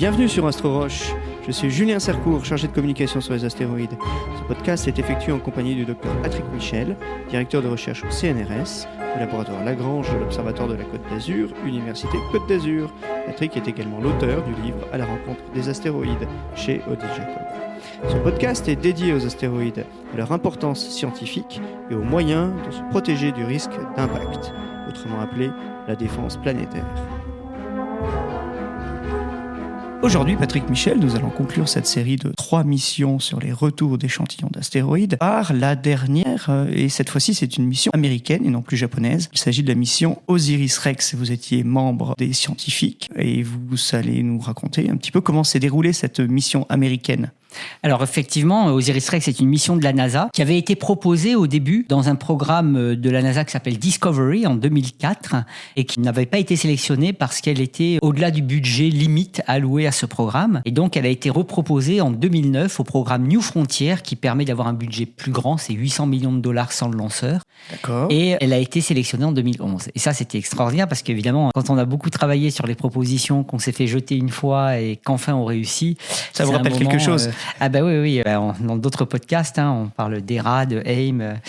Bienvenue sur Astro-Roche. Je suis Julien Sercourt, chargé de communication sur les astéroïdes. Ce podcast est effectué en compagnie du docteur Patrick Michel, directeur de recherche au CNRS, au laboratoire Lagrange de l'Observatoire de la Côte d'Azur, Université Côte d'Azur. Patrick est également l'auteur du livre À la rencontre des astéroïdes chez Odile Jacob. Ce podcast est dédié aux astéroïdes, à leur importance scientifique et aux moyens de se protéger du risque d'impact, autrement appelé la défense planétaire. Aujourd'hui, Patrick Michel, nous allons conclure cette série de 3 missions sur les retours d'échantillons d'astéroïdes par la dernière, et cette fois-ci c'est une mission américaine et non plus japonaise. Il s'agit de la mission OSIRIS-REx. Vous étiez membre des scientifiques et vous allez nous raconter un petit peu comment s'est déroulée cette mission américaine. Alors effectivement, OSIRIS-REx est une mission de la NASA qui avait été proposée au début dans un programme de la NASA qui s'appelle Discovery en 2004 et qui n'avait pas été sélectionnée parce qu'elle était au-delà du budget limite alloué à ce programme. Et donc elle a été reproposée en 2009 au programme New Frontier qui permet d'avoir un budget plus grand, c'est 800 millions de dollars sans le lanceur. D'accord. Et elle a été sélectionnée en 2011. Et ça c'était extraordinaire parce qu'évidemment quand on a beaucoup travaillé sur les propositions, qu'on s'est fait jeter une fois et qu'enfin on réussit. Ça vous rappelle quelque chose? Ah bah oui. Dans d'autres podcasts, on parle d'ERA, de AIM.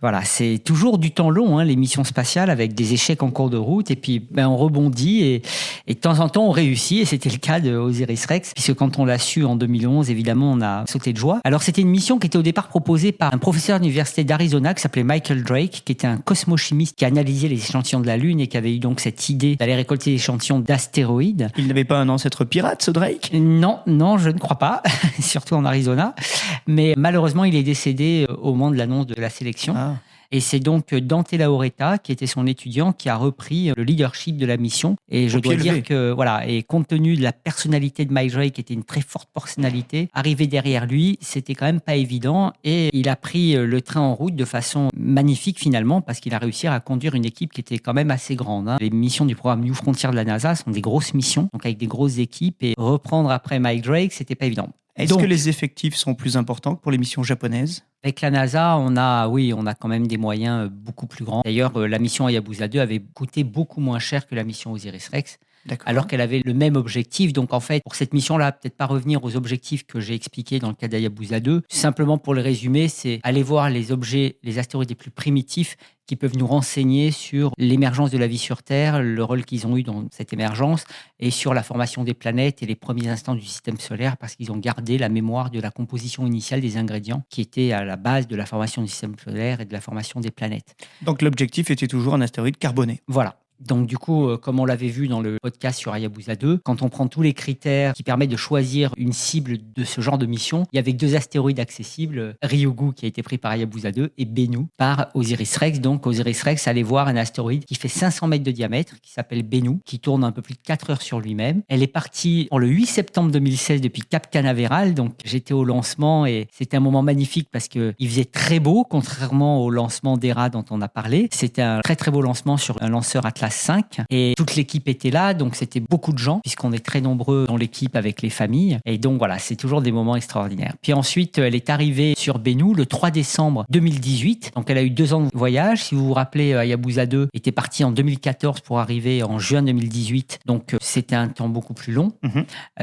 Voilà, c'est toujours du temps long, les missions spatiales avec des échecs en cours de route. Et puis, on rebondit et de temps en temps, on réussit. Et c'était le cas de OSIRIS-REx, puisque quand on l'a su en 2011, évidemment, on a sauté de joie. Alors, c'était une mission qui était au départ proposée par un professeur de l'université d'Arizona qui s'appelait Michael Drake, qui était un cosmochimiste qui analysait les échantillons de la Lune et qui avait eu donc cette idée d'aller récolter des échantillons d'astéroïdes. Il n'avait pas un ancêtre pirate, ce Drake? Non, je ne crois pas. Surtout en Arizona. Mais malheureusement, il est décédé au moment de l'annonce de la sélection. Ah. Et c'est donc Dante Lauretta, qui était son étudiant, qui a repris le leadership de la mission. Et je dois dire que, voilà, et compte tenu de la personnalité de Mike Drake, qui était une très forte personnalité, arriver derrière lui, c'était quand même pas évident. Et il a pris le train en route de façon magnifique finalement, parce qu'il a réussi à conduire une équipe qui était quand même assez grande. Les missions du programme New Frontier de la NASA sont des grosses missions, donc avec des grosses équipes. Et reprendre après Mike Drake, c'était pas évident. Est-ce que les effectifs sont plus importants que pour les missions japonaises? Avec la NASA, on a quand même des moyens beaucoup plus grands. D'ailleurs, la mission Hayabusa 2 avait coûté beaucoup moins cher que la mission OSIRIS-REx. D'accord. Alors qu'elle avait le même objectif. Donc en fait, pour cette mission-là, peut-être pas revenir aux objectifs que j'ai expliqués dans le cas d'Hayabusa 2. Simplement pour le résumer, c'est aller voir les astéroïdes les plus primitifs qui peuvent nous renseigner sur l'émergence de la vie sur Terre, le rôle qu'ils ont eu dans cette émergence et sur la formation des planètes et les premiers instants du système solaire parce qu'ils ont gardé la mémoire de la composition initiale des ingrédients qui étaient à la base de la formation du système solaire et de la formation des planètes. Donc l'objectif était toujours un astéroïde carboné. Voilà. Donc du coup, comme on l'avait vu dans le podcast sur Hayabusa 2, quand on prend tous les critères qui permettent de choisir une cible de ce genre de mission, il y avait 2 astéroïdes accessibles, Ryugu qui a été pris par Hayabusa 2 et Bennu par OSIRIS-REx. Donc OSIRIS-REx allait voir un astéroïde qui fait 500 mètres de diamètre, qui s'appelle Bennu, qui tourne un peu plus de 4 heures sur lui-même. Elle est partie le 8 septembre 2016 depuis Cap Canaveral, donc j'étais au lancement et c'était un moment magnifique parce qu'il faisait très beau, contrairement au lancement d'ERA dont on a parlé. C'était un très très beau lancement sur un lanceur Atlas 5 et toute l'équipe était là, donc c'était beaucoup de gens puisqu'on est très nombreux dans l'équipe avec les familles et donc voilà, c'est toujours des moments extraordinaires. Puis ensuite, elle est arrivée sur Bennu le 3 décembre 2018, donc elle a eu 2 ans de voyage. Si vous vous rappelez, Hayabusa 2 était parti en 2014 pour arriver en juin 2018, donc c'était un temps beaucoup plus long.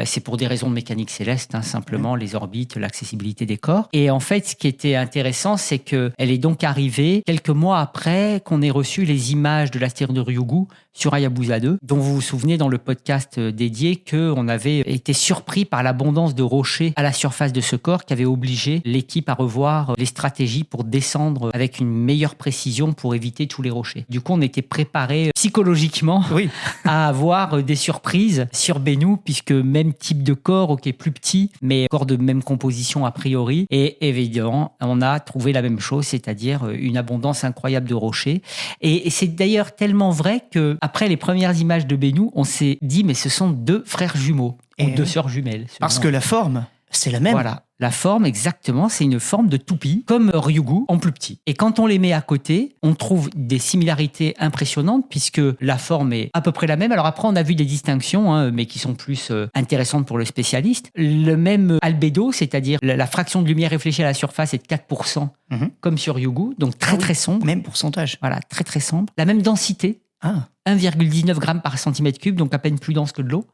C'est pour des raisons de mécanique céleste, simplement les orbites, l'accessibilité des corps. Et en fait, ce qui était intéressant, c'est qu'elle est donc arrivée quelques mois après qu'on ait reçu les images de l'astéroïde de Ryugu sur Hayabusa 2, dont vous vous souvenez dans le podcast dédié qu'on avait été surpris par l'abondance de rochers à la surface de ce corps qui avait obligé l'équipe à revoir les stratégies pour descendre avec une meilleure précision pour éviter tous les rochers. Du coup, on était préparé psychologiquement à avoir des surprises sur Bennu, puisque même type de corps, plus petit, mais corps de même composition a priori. Et évidemment, on a trouvé la même chose, c'est-à-dire une abondance incroyable de rochers. Et c'est d'ailleurs tellement vrai qu'après les premières images de Bennu, on s'est dit, mais ce sont 2 frères jumeaux, ou 2 sœurs jumelles. Parce que la forme, c'est la même. Voilà. La forme, exactement, c'est une forme de toupie, comme Ryugu, en plus petit. Et quand on les met à côté, on trouve des similarités impressionnantes, puisque la forme est à peu près la même. Alors après, on a vu des distinctions, mais qui sont plus intéressantes pour le spécialiste. Le même albédo, c'est-à-dire la fraction de lumière réfléchie à la surface est de 4%, comme sur Ryugu, donc très sombre. Même pourcentage. Voilà, très sombre. La même densité, 1,19 grammes par centimètre cube, donc à peine plus dense que de l'eau.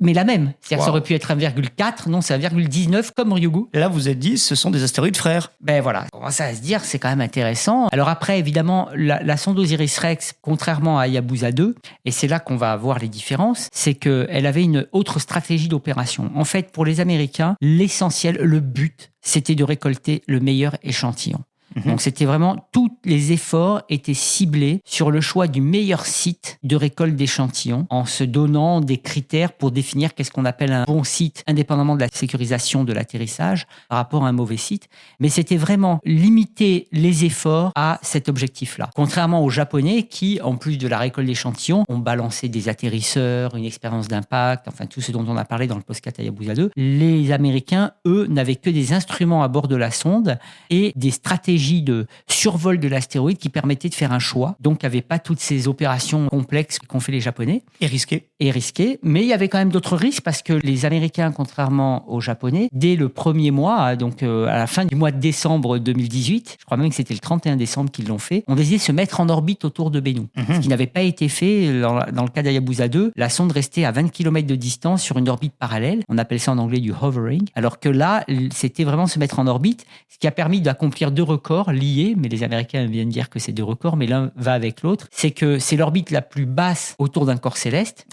mais la même. C'est-à-dire que ça Wow. aurait pu être 1,4, non, c'est 1,19 comme Ryugu. Là, vous êtes dit, ce sont des astéroïdes frères. Ben voilà, on commence à se dire, c'est quand même intéressant. Alors après, évidemment, la sonde Osiris-Rex, contrairement à Hayabusa 2, et c'est là qu'on va voir les différences, c'est qu'elle avait une autre stratégie d'opération. En fait, pour les Américains, l'essentiel, le but, c'était de récolter le meilleur échantillon. Donc c'était vraiment, tous les efforts étaient ciblés sur le choix du meilleur site de récolte d'échantillons en se donnant des critères pour définir qu'est-ce qu'on appelle un bon site indépendamment de la sécurisation de l'atterrissage par rapport à un mauvais site. Mais c'était vraiment limiter les efforts à cet objectif-là. Contrairement aux Japonais qui, en plus de la récolte d'échantillons, ont balancé des atterrisseurs, une expérience d'impact, enfin tout ce dont on a parlé dans le podcast Hayabusa 2. Les Américains, eux, n'avaient que des instruments à bord de la sonde et des stratégies de survol de l'astéroïde qui permettaient de faire un choix. Donc, il n'y avait pas toutes ces opérations complexes qu'ont fait les Japonais. Et risqué. Mais il y avait quand même d'autres risques parce que les Américains, contrairement aux Japonais, dès le premier mois, donc à la fin du mois de décembre 2018, je crois même que c'était le 31 décembre qu'ils l'ont fait, on décidait de se mettre en orbite autour de Bennu. Ce qui n'avait pas été fait dans le cas d'Hayabusa 2. La sonde restait à 20 km de distance sur une orbite parallèle. On appelle ça en anglais du hovering. Alors que là, c'était vraiment se mettre en orbite, ce qui a permis d'accomplir 2 records liés, mais les Américains viennent dire que c'est 2 records, mais l'un va avec l'autre. C'est que c'est l'orbite la plus basse autour d'un corps céleste,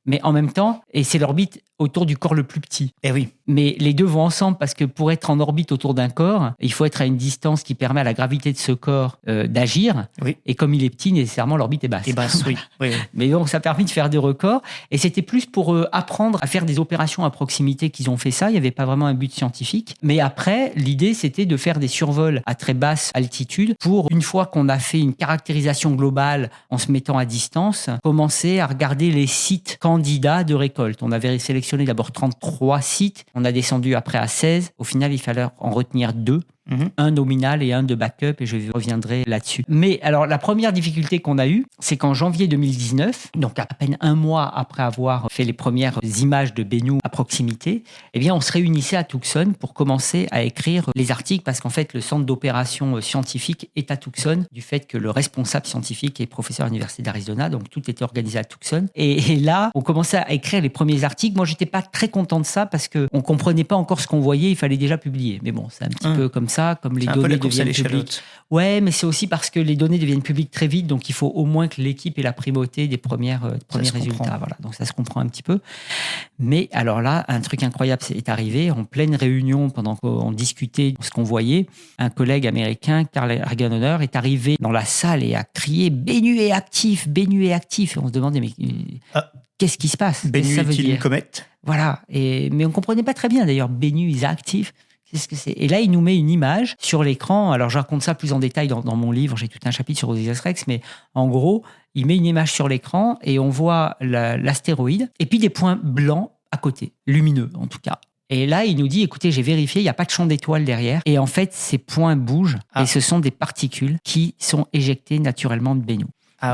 mais en même temps, et c'est l'orbite autour du corps le plus petit. Eh oui. Mais les deux vont ensemble parce que pour être en orbite autour d'un corps, il faut être à une distance qui permet à la gravité de ce corps d'agir. Oui. Et comme il est petit, nécessairement, l'orbite est basse. Et basse, oui. Oui. Mais donc, ça a permis de faire des records. Et c'était plus pour apprendre à faire des opérations à proximité qu'ils ont fait ça. Il n'y avait pas vraiment un but scientifique. Mais après, l'idée, c'était de faire des survols à très basse altitude pour, une fois qu'on a fait une caractérisation globale en se mettant à distance, commencer à regarder les sites candidats de récolte. On avait sélectionné d'abord 33 sites. On a descendu après à 16. Au final, il fallait en retenir 2. Un nominal et un de backup, et je reviendrai là-dessus. Mais alors, la première difficulté qu'on a eue, c'est qu'en janvier 2019, donc à peine un mois après avoir fait les premières images de Bennu à proximité, eh bien, on se réunissait à Tucson pour commencer à écrire les articles, parce qu'en fait, le centre d'opération scientifique est à Tucson, du fait que le responsable scientifique est professeur à l'Université d'Arizona, donc tout était organisé à Tucson. Et là, on commençait à écrire les premiers articles. Moi, j'étais pas très content de ça, parce qu'on comprenait pas encore ce qu'on voyait, il fallait déjà publier. Mais bon, c'est un petit peu comme ça, comme les données deviennent publiques. Ouais, mais c'est aussi parce que les données deviennent publiques très vite, donc il faut au moins que l'équipe ait la primauté des premiers résultats. Voilà, donc ça se comprend un petit peu. Mais alors là, un truc incroyable est arrivé en pleine réunion, pendant qu'on discutait de ce qu'on voyait. Un collègue américain, Karl Hagenauer, est arrivé dans la salle et a crié « Bennu est actif, Bennu est actif !» Et on se demandait « Mais qu'est-ce qui se passe ? Bennu est-il une comète ?» Voilà, mais on ne comprenait pas très bien d'ailleurs. Bennu is active. Qu'est-ce que c'est ? Et là, il nous met une image sur l'écran. Alors, je raconte ça plus en détail dans mon livre. J'ai tout un chapitre sur Osiris-Rex, mais en gros, il met une image sur l'écran et on voit l'astéroïde et puis des points blancs à côté, lumineux en tout cas. Et là, il nous dit, écoutez, j'ai vérifié, il n'y a pas de champ d'étoiles derrière. Et en fait, ces points bougent et ce sont des particules qui sont éjectées naturellement de Bennu.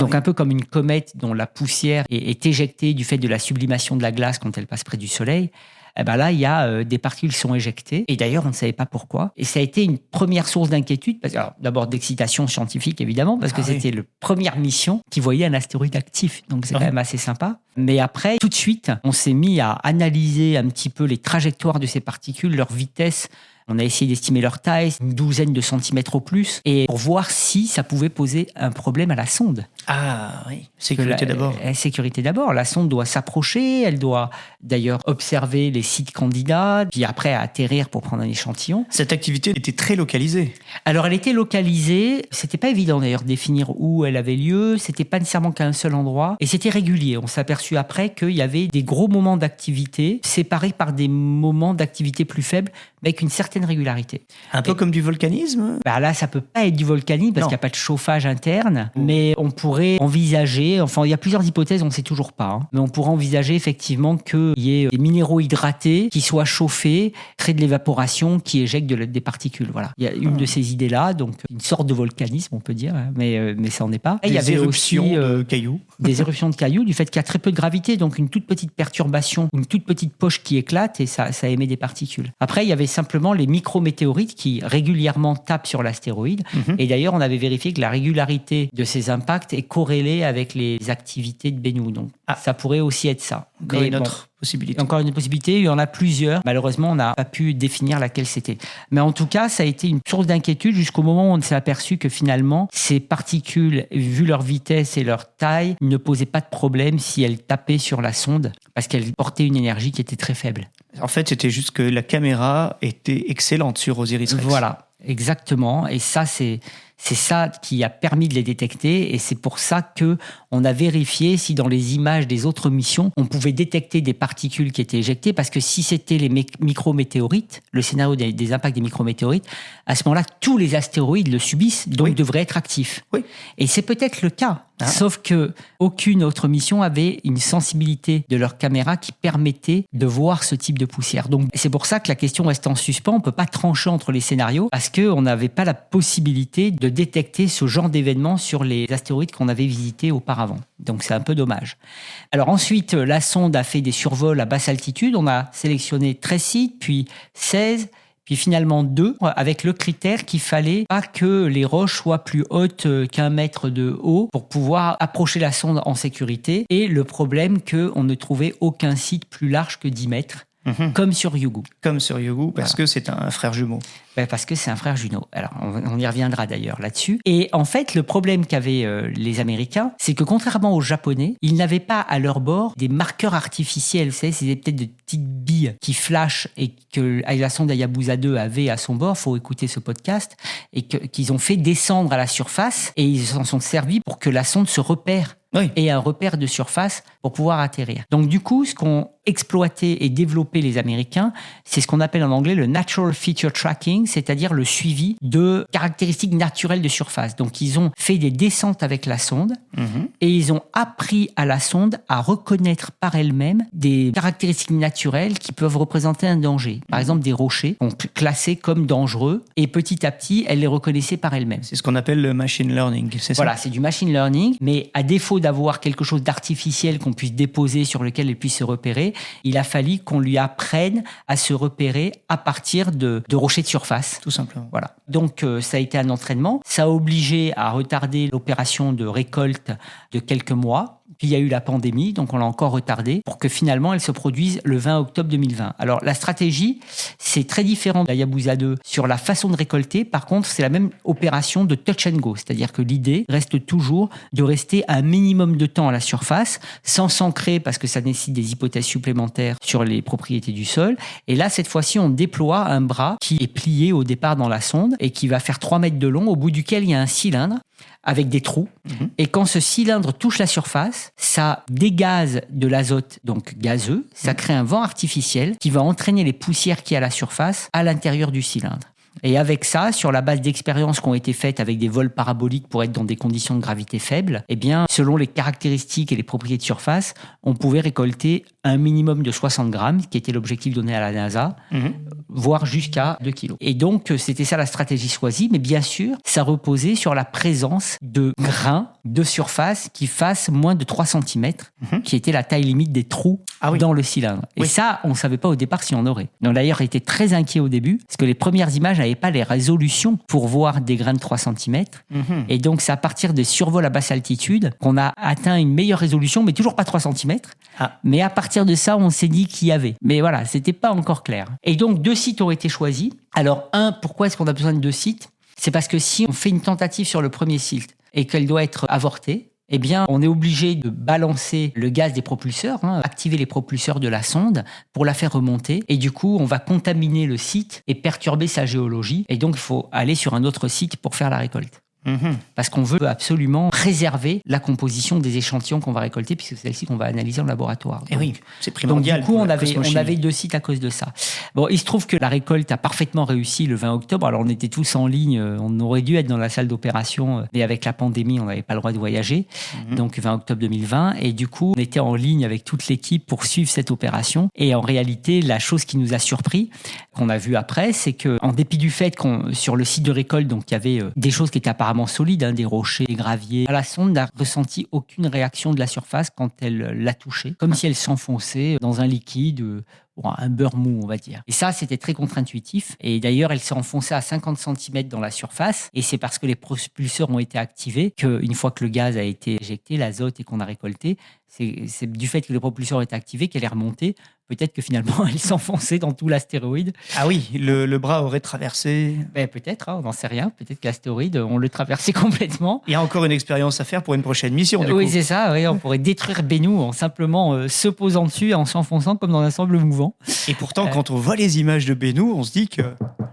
Donc, un peu comme une comète dont la poussière est éjectée du fait de la sublimation de la glace quand elle passe près du Soleil. Eh ben là, il y a des particules qui sont éjectées. Et d'ailleurs, on ne savait pas pourquoi. Et ça a été une première source d'inquiétude. D'abord, d'excitation scientifique, évidemment, parce que c'était la première mission qui voyait un astéroïde actif. Donc, c'est quand même assez sympa. Mais après, tout de suite, on s'est mis à analyser un petit peu les trajectoires de ces particules, leur vitesse. On a essayé d'estimer leur taille, une douzaine de centimètres au plus, et pour voir si ça pouvait poser un problème à la sonde. Ah oui, sécurité d'abord. Sécurité d'abord. La sonde doit s'approcher, elle doit d'ailleurs observer les sites candidats, puis après atterrir pour prendre un échantillon. Cette activité était très localisée. Alors elle était localisée, c'était pas évident d'ailleurs de définir où elle avait lieu, c'était pas nécessairement qu'à un seul endroit, et c'était régulier. On s'est aperçu après qu'il y avait des gros moments d'activité séparés par des moments d'activité plus faibles, mais avec une certaine régularité. Un peu comme du volcanisme ? Là, ça peut pas être du volcanisme parce qu'il n'y a pas de chauffage interne, mais on pourrait envisager, enfin il y a plusieurs hypothèses, on ne sait toujours pas, mais on pourrait envisager effectivement qu'il y ait des minéraux hydratés qui soient chauffés, créent de l'évaporation, qui éjectent des particules. Voilà. Il y a une de ces idées-là, donc une sorte de volcanisme, on peut dire, mais ça n'en est pas. Il y avait éruptions aussi de cailloux. Des éruptions de cailloux, du fait qu'il y a très peu de gravité, donc une toute petite perturbation, une toute petite poche qui éclate et ça émet des particules. Après, il y avait simplement les micrométéorites qui régulièrement tapent sur l'astéroïde. Et d'ailleurs, on avait vérifié que la régularité de ces impacts est corrélée avec les activités de Bennu. Donc, ça pourrait aussi être ça. Encore une autre possibilité. Encore une possibilité, il y en a plusieurs. Malheureusement, on n'a pas pu définir laquelle c'était. Mais en tout cas, ça a été une source d'inquiétude jusqu'au moment où on s'est aperçu que finalement, ces particules, vu leur vitesse et leur taille, ne posaient pas de problème si elles tapaient sur la sonde, parce qu'elles portaient une énergie qui était très faible. En fait, c'était juste que la caméra était excellente sur Osiris-Rex. Voilà, exactement. Et ça, c'est ça qui a permis de les détecter, et c'est pour ça que on a vérifié si dans les images des autres missions, on pouvait détecter des particules qui étaient éjectées, parce que si c'était les micrométéorites, le scénario des impacts des micrométéorites, à ce moment-là, tous les astéroïdes le subissent, donc devraient être actifs. Oui. Et c'est peut-être le cas, sauf que aucune autre mission avait une sensibilité de leur caméra qui permettait de voir ce type de poussière. Donc c'est pour ça que la question reste en suspens. On peut pas trancher entre les scénarios, parce que on n'avait pas la possibilité de détecter ce genre d'événements sur les astéroïdes qu'on avait visités auparavant. Donc c'est un peu dommage. Alors ensuite, la sonde a fait des survols à basse altitude. On a sélectionné 13 sites, puis 16, puis finalement 2, avec le critère qu'il fallait pas que les roches soient plus hautes qu'1 mètre de haut pour pouvoir approcher la sonde en sécurité. Et le problème qu'on ne trouvait aucun site plus large que 10 mètres. Comme sur Ryugu. Comme sur Ryugu, parce que c'est un frère jumeau. Parce que c'est un frère jumeau. Alors, on y reviendra d'ailleurs là-dessus. Et en fait, le problème qu'avaient les Américains, c'est que contrairement aux Japonais, ils n'avaient pas à leur bord des marqueurs artificiels. Vous savez, c'était peut-être des petites billes qui flashent et que la sonde Hayabusa 2 avait à son bord. Il faut écouter ce podcast. Et qu'ils ont fait descendre à la surface, et ils s'en sont servis pour que la sonde se repère. Oui. Et un repère de surface pour pouvoir atterrir. Donc du coup, ce qu'ont exploité et développé les Américains, c'est ce qu'on appelle en anglais le Natural Feature Tracking, c'est-à-dire le suivi de caractéristiques naturelles de surface. Donc ils ont fait des descentes avec la sonde et ils ont appris à la sonde à reconnaître par elle-même des caractéristiques naturelles qui peuvent représenter un danger. Par exemple, des rochers sont classés comme dangereux, et petit à petit, elle les reconnaissait par elle-même. C'est ce qu'on appelle le machine learning, c'est ça ? Voilà, c'est du machine learning, mais à défaut d'avoir quelque chose d'artificiel qu'on puisse déposer sur lequel elle puisse se repérer, il a fallu qu'on lui apprenne à se repérer à partir de rochers de surface. Tout simplement. Voilà. Donc ça a été un entraînement. Ça a obligé à retarder l'opération de récolte de quelques mois. Puis il y a eu la pandémie, donc on l'a encore retardé pour que finalement elle se produise le 20 octobre 2020. Alors la stratégie, c'est très différent de Hayabusa 2 sur la façon de récolter. Par contre, c'est la même opération de touch and go, c'est-à-dire que l'idée reste toujours de rester un minimum de temps à la surface, sans s'ancrer parce que ça nécessite des hypothèses supplémentaires sur les propriétés du sol. Et là, cette fois-ci, on déploie un bras qui est plié au départ dans la sonde et qui va faire 3 mètres de long, au bout duquel il y a un cylindre avec des trous. Et quand ce cylindre touche la surface, ça dégaze de l'azote, donc gazeux, ça crée un vent artificiel qui va entraîner les poussières qui y a à la surface à l'intérieur du cylindre. Et avec ça, sur la base d'expériences qui ont été faites avec des vols paraboliques pour être dans des conditions de gravité faibles, eh bien, selon les caractéristiques et les propriétés de surface, on pouvait récolter un minimum de 60 grammes, qui était l'objectif donné à la NASA, voire jusqu'à 2 kilos. Et donc, c'était ça la stratégie choisie, mais bien sûr, ça reposait sur la présence de grains de surface qui fassent moins de 3 cm, qui était la taille limite des trous dans le cylindre. Et ça, on ne savait pas au départ si on aurait. Donc d'ailleurs, on était très inquiet au début, parce que les premières images n'avaient pas les résolutions pour voir des grains de 3 cm. Et donc, c'est à partir des survols à basse altitude qu'on a atteint une meilleure résolution, mais toujours pas 3 cm. Mais à partir de ça, on s'est dit qu'il y avait. Mais voilà, c'était pas encore clair. Et donc, 2 sites ont été choisis. Alors, pourquoi est-ce qu'on a besoin de 2 sites ? C'est parce que si on fait une tentative sur le premier site et qu'elle doit être avortée, eh bien, on est obligé de balancer le gaz des propulseurs, activer les propulseurs de la sonde pour la faire remonter. Et du coup, on va contaminer le site et perturber sa géologie. Et donc, il faut aller sur un autre site pour faire la récolte. Parce qu'on veut absolument préserver la composition des échantillons qu'on va récolter, puisque c'est celle-ci qu'on va analyser en laboratoire. Et oui, c'est primordial. Donc du coup, on avait 2 sites à cause de ça. Bon, il se trouve que la récolte a parfaitement réussi le 20 octobre. Alors on était tous en ligne, on aurait dû être dans la salle d'opération, mais avec la pandémie, on n'avait pas le droit de voyager. Donc 20 octobre 2020. Et du coup, on était en ligne avec toute l'équipe pour suivre cette opération. Et en réalité, la chose qui nous a surpris, qu'on a vu après, c'est que en dépit du fait qu'on sur le site de récolte, donc il y avait des choses qui étaient apparemment solides, des rochers, des graviers. La sonde n'a ressenti aucune réaction de la surface quand elle l'a touchée, comme si elle s'enfonçait dans un liquide un beurre mou, on va dire. Et ça, c'était très contre-intuitif. Et d'ailleurs, elle s'est enfoncée à 50 cm dans la surface. Et c'est parce que les propulseurs ont été activés qu'une fois que le gaz a été éjecté, l'azote et qu'on a récolté, c'est du fait que les propulseurs ont été activés qu'elle est remontée. Peut-être que finalement, elle s'enfonçait dans tout l'astéroïde. Ah oui, le bras aurait traversé. Peut-être, on n'en sait rien. Peut-être que l'astéroïde, on le traversait complètement. Il y a encore une expérience à faire pour une prochaine mission, du coup. Oui, c'est ça. Oui, on pourrait détruire Bennu en simplement se posant dessus, en s'enfonçant comme dans un sable mouvant. Et pourtant, quand on voit les images de Bennu, on se dit que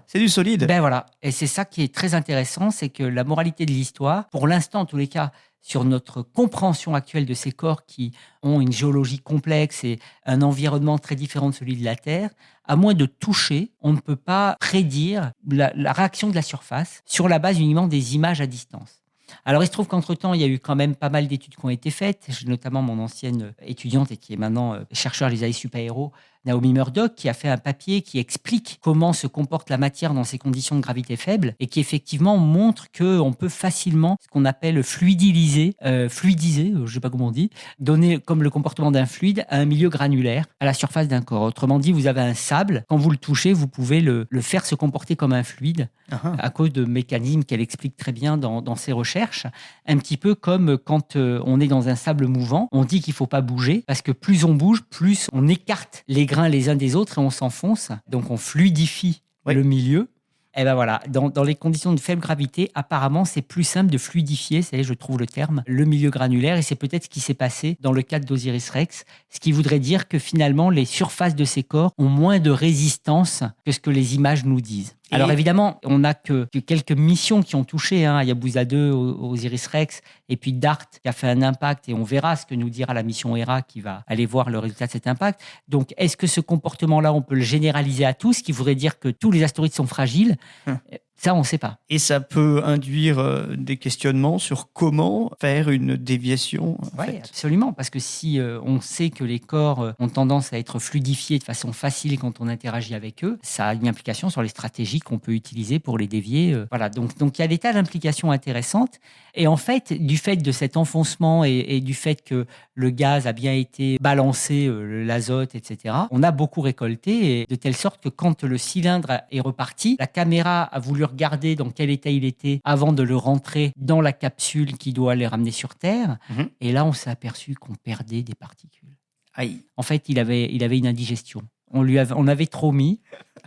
c'est du solide. Voilà. Et c'est ça qui est très intéressant, c'est que la moralité de l'histoire, pour l'instant en tous les cas, sur notre compréhension actuelle de ces corps qui ont une géologie complexe et un environnement très différent de celui de la Terre, à moins de toucher, on ne peut pas prédire la réaction de la surface sur la base uniquement des images à distance. Alors, il se trouve qu'entre-temps, il y a eu quand même pas mal d'études qui ont été faites. J'ai notamment mon ancienne étudiante et qui est maintenant chercheur à l'ISAE Super-Héros, Naomi Murdoch, qui a fait un papier qui explique comment se comporte la matière dans ces conditions de gravité faible et qui effectivement montre qu'on peut facilement, ce qu'on appelle fluidiser, je ne sais pas comment on dit, donner comme le comportement d'un fluide à un milieu granulaire à la surface d'un corps. Autrement dit, vous avez un sable, quand vous le touchez, vous pouvez le faire se comporter comme un fluide à cause de mécanismes qu'elle explique très bien dans ses recherches. Un petit peu comme quand on est dans un sable mouvant, on dit qu'il ne faut pas bouger parce que plus on bouge, plus on écarte les grains les uns des autres et on s'enfonce. Donc on fluidifie le milieu. Et ben voilà, dans les conditions de faible gravité, apparemment, c'est plus simple de fluidifier, c'est, je trouve le terme, le milieu granulaire. Et c'est peut-être ce qui s'est passé dans le cadre d'Osiris Rex, ce qui voudrait dire que finalement, les surfaces de ces corps ont moins de résistance que ce que les images nous disent. Alors évidemment, on n'a que quelques missions qui ont touché, Hayabusa 2, Osiris Rex, et puis DART qui a fait un impact, et on verra ce que nous dira la mission Hera qui va aller voir le résultat de cet impact. Donc, est-ce que ce comportement-là, on peut le généraliser à tous, ce qui voudrait dire que tous les astéroïdes sont fragiles ? Ça, on ne sait pas. Et ça peut induire des questionnements sur comment faire une déviation. Oui, absolument. Parce que si on sait que les corps ont tendance à être fluidifiés de façon facile quand on interagit avec eux, ça a une implication sur les stratégies qu'on peut utiliser pour les dévier. Voilà. Donc, il y a des tas d'implications intéressantes. Et en fait, du fait de cet enfoncement et du fait que le gaz a bien été balancé, l'azote, etc., on a beaucoup récolté, et de telle sorte que quand le cylindre est reparti, la caméra a voulu regarder dans quel état il était avant de le rentrer dans la capsule qui doit les ramener sur Terre. Et là, on s'est aperçu qu'on perdait des particules. Aïe. En fait, il avait une indigestion. On avait trop mis.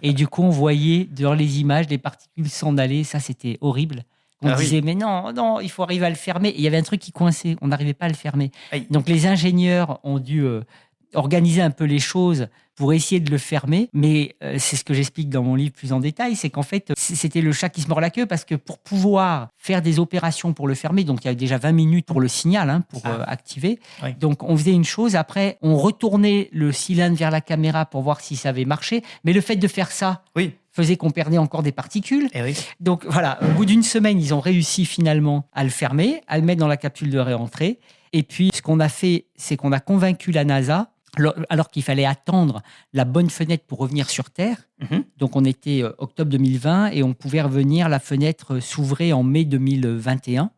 Et du coup, on voyait dans les images les particules s'en aller. Ça, c'était horrible. On disait, mais non, il faut arriver à le fermer. Et il y avait un truc qui coinçait. On n'arrivait pas à le fermer. Aïe. Donc, les ingénieurs ont dû organiser un peu les choses pour essayer de le fermer, mais c'est ce que j'explique dans mon livre plus en détail, c'est qu'en fait, c'était le chat qui se mord la queue, parce que pour pouvoir faire des opérations pour le fermer, donc il y a déjà 20 minutes pour le signal, pour activer, donc on faisait une chose, après on retournait le cylindre vers la caméra pour voir si ça avait marché, mais le fait de faire ça faisait qu'on perdait encore des particules. Donc voilà, au bout d'une semaine, ils ont réussi finalement à le fermer, à le mettre dans la capsule de réentrée, et puis ce qu'on a fait, c'est qu'on a convaincu la NASA, alors qu'il fallait attendre la bonne fenêtre pour revenir sur Terre. Donc, on était octobre 2020 et on pouvait revenir, la fenêtre s'ouvrait en mai 2021.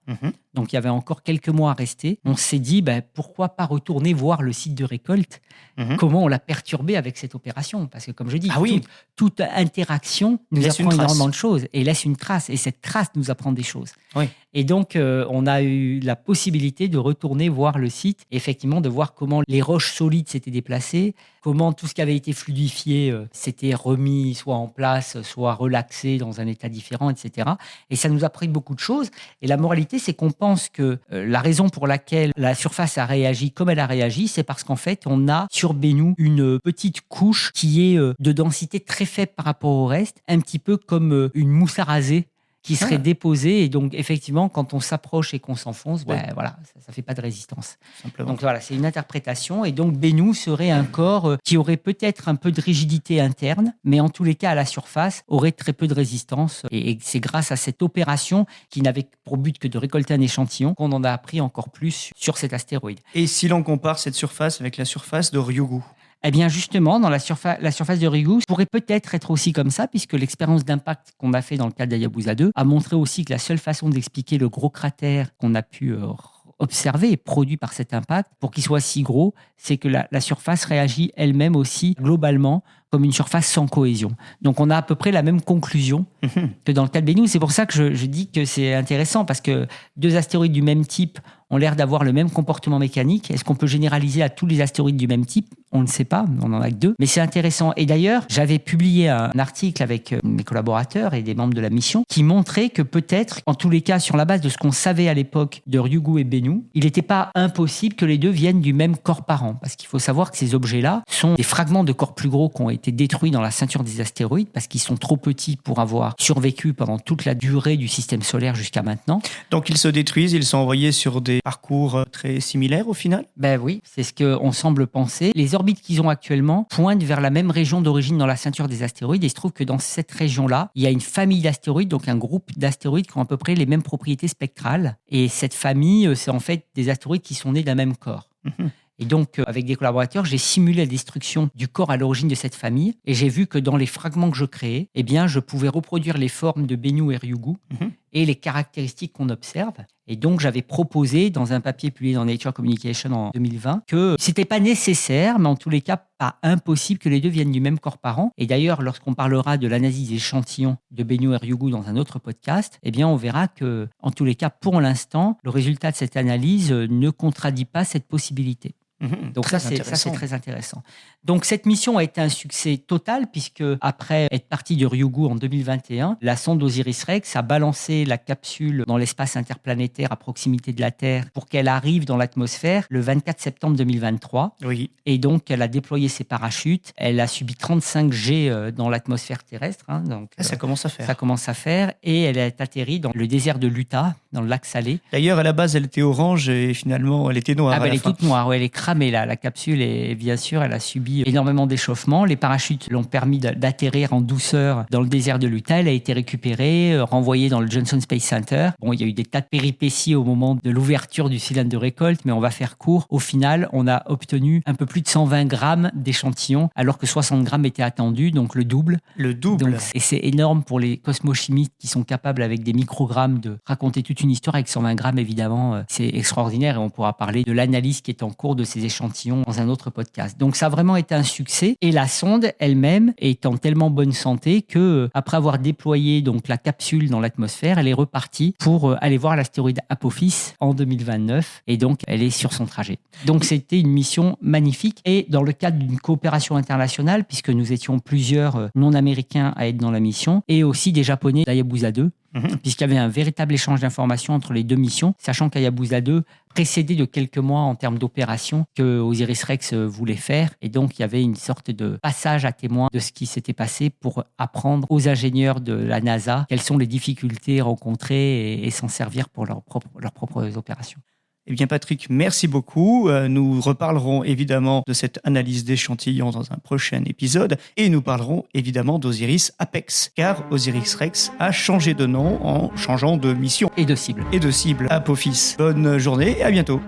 Donc, il y avait encore quelques mois à rester. On s'est dit, pourquoi pas retourner voir le site de récolte, comment on l'a perturbé avec cette opération. Parce que, comme je dis, toute interaction nous apprend énormément de choses et laisse une trace. Et cette trace nous apprend des choses. Et donc, on a eu la possibilité de retourner voir le site, et effectivement, de voir comment les roches solides s'étaient déplacées, comment tout ce qui avait été fluidifié s'était remis soit en place, soit relaxé dans un état différent, etc. Et ça nous a appris beaucoup de choses. Et la moralité, c'est qu'on pense que la raison pour laquelle la surface a réagi comme elle a réagi, c'est parce qu'en fait, on a sur Bennu une petite couche qui est de densité très faible par rapport au reste, un petit peu comme une mousse à raser qui serait déposée. Et donc, effectivement, quand on s'approche et qu'on s'enfonce, voilà, ça fait pas de résistance. Simplement. Donc, voilà, c'est une interprétation. Et donc, Bennu serait un corps qui aurait peut-être un peu de rigidité interne, mais en tous les cas, à la surface, aurait très peu de résistance. Et c'est grâce à cette opération qui n'avait pour but que de récolter un échantillon qu'on en a appris encore plus sur cet astéroïde. Et si l'on compare cette surface avec la surface de Ryugu ? Eh bien, justement, dans la surface de Ryugu pourrait peut-être être aussi comme ça, puisque l'expérience d'impact qu'on a fait dans le cadre d'Hayabusa 2 a montré aussi que la seule façon d'expliquer le gros cratère qu'on a pu observé et produit par cet impact, pour qu'il soit si gros, c'est que la surface réagit elle-même aussi globalement comme une surface sans cohésion. Donc on a à peu près la même conclusion que dans le cas de Bennu. C'est pour ça que je dis que c'est intéressant, parce que deux astéroïdes du même type ont l'air d'avoir le même comportement mécanique. Est-ce qu'on peut généraliser à tous les astéroïdes du même type ? On ne sait pas, on n'en a que 2. Mais c'est intéressant. Et d'ailleurs, j'avais publié un article avec mes collaborateurs et des membres de la mission qui montrait que peut-être, en tous les cas, sur la base de ce qu'on savait à l'époque de Ryugu et Bennu, il n'était pas impossible que les deux viennent du même corps parent. Parce qu'il faut savoir que ces objets-là sont des fragments de corps plus gros qui ont été détruits dans la ceinture des astéroïdes parce qu'ils sont trop petits pour avoir survécu pendant toute la durée du système solaire jusqu'à maintenant. Donc ils se détruisent, ils sont envoyés sur des parcours très similaires au final ? Ben oui, c'est ce qu'on semble penser. Les orbites qu'ils ont actuellement pointent vers la même région d'origine dans la ceinture des astéroïdes, et il se trouve que dans cette région-là, il y a une famille d'astéroïdes, donc un groupe d'astéroïdes qui ont à peu près les mêmes propriétés spectrales. Et cette famille, c'est en fait des astéroïdes qui sont nés d'un même corps. Et donc, avec des collaborateurs, j'ai simulé la destruction du corps à l'origine de cette famille, et j'ai vu que dans les fragments que je créais, eh bien, je pouvais reproduire les formes de Bennu et Ryugu et les caractéristiques qu'on observe. Et donc, j'avais proposé dans un papier publié dans Nature Communication en 2020 que c'était pas nécessaire, mais en tous les cas, pas impossible que les deux viennent du même corps parent. Et d'ailleurs, lorsqu'on parlera de l'analyse des échantillons de Bennu et Ryugu dans un autre podcast, eh bien, on verra que, en tous les cas, pour l'instant, le résultat de cette analyse ne contradit pas cette possibilité. Donc ça c'est très intéressant. Donc cette mission a été un succès total, puisque après être partie de Ryugu en 2021, la sonde OSIRIS-REx a balancé la capsule dans l'espace interplanétaire à proximité de la Terre pour qu'elle arrive dans l'atmosphère le 24 septembre 2023. Oui. Et donc elle a déployé ses parachutes, elle a subi 35 jets dans l'atmosphère terrestre. Donc, ça commence à faire. Ça commence à faire, et elle est atterrie dans le désert de l'Utah, dans le lac Salé. D'ailleurs, à la base, elle était orange et finalement, elle était noire. Elle est toute noire, ouais, elle est cramée là, la capsule, et bien sûr, elle a subi énormément d'échauffement. Les parachutes l'ont permis d'atterrir en douceur dans le désert de l'Utah. Elle a été récupérée, renvoyée dans le Johnson Space Center. Bon, il y a eu des tas de péripéties au moment de l'ouverture du cylindre de récolte, mais on va faire court. Au final, on a obtenu un peu plus de 120 grammes d'échantillons, alors que 60 grammes étaient attendus, donc le double. Le double. Donc, et c'est énorme pour les cosmochimistes qui sont capables, avec des microgrammes, de raconter toute une histoire. Avec 120 grammes, évidemment, c'est extraordinaire, et on pourra parler de l'analyse qui est en cours de ces échantillons dans un autre podcast. Donc ça a vraiment été un succès, et la sonde elle-même est en tellement bonne santé que, après avoir déployé donc la capsule dans l'atmosphère, elle est repartie pour aller voir l'astéroïde Apophis en 2029, et donc elle est sur son trajet. Donc c'était une mission magnifique, et dans le cadre d'une coopération internationale, puisque nous étions plusieurs non-américains à être dans la mission, et aussi des Japonais d'Hayabusa 2, puisqu'il y avait un véritable échange d'informations entre les deux missions, sachant qu'Hayabusa 2 précédait de quelques mois en termes d'opération que OSIRIS-REx voulait faire, et donc il y avait une sorte de passage à témoin de ce qui s'était passé pour apprendre aux ingénieurs de la NASA quelles sont les difficultés rencontrées et s'en servir pour leurs propres opérations. Eh bien Patrick, merci beaucoup. Nous reparlerons évidemment de cette analyse d'échantillons dans un prochain épisode, et nous parlerons évidemment d'Osiris Apex, car OSIRIS-REx a changé de nom en changeant de mission. Et de cible. Apophis. Bonne journée et à bientôt.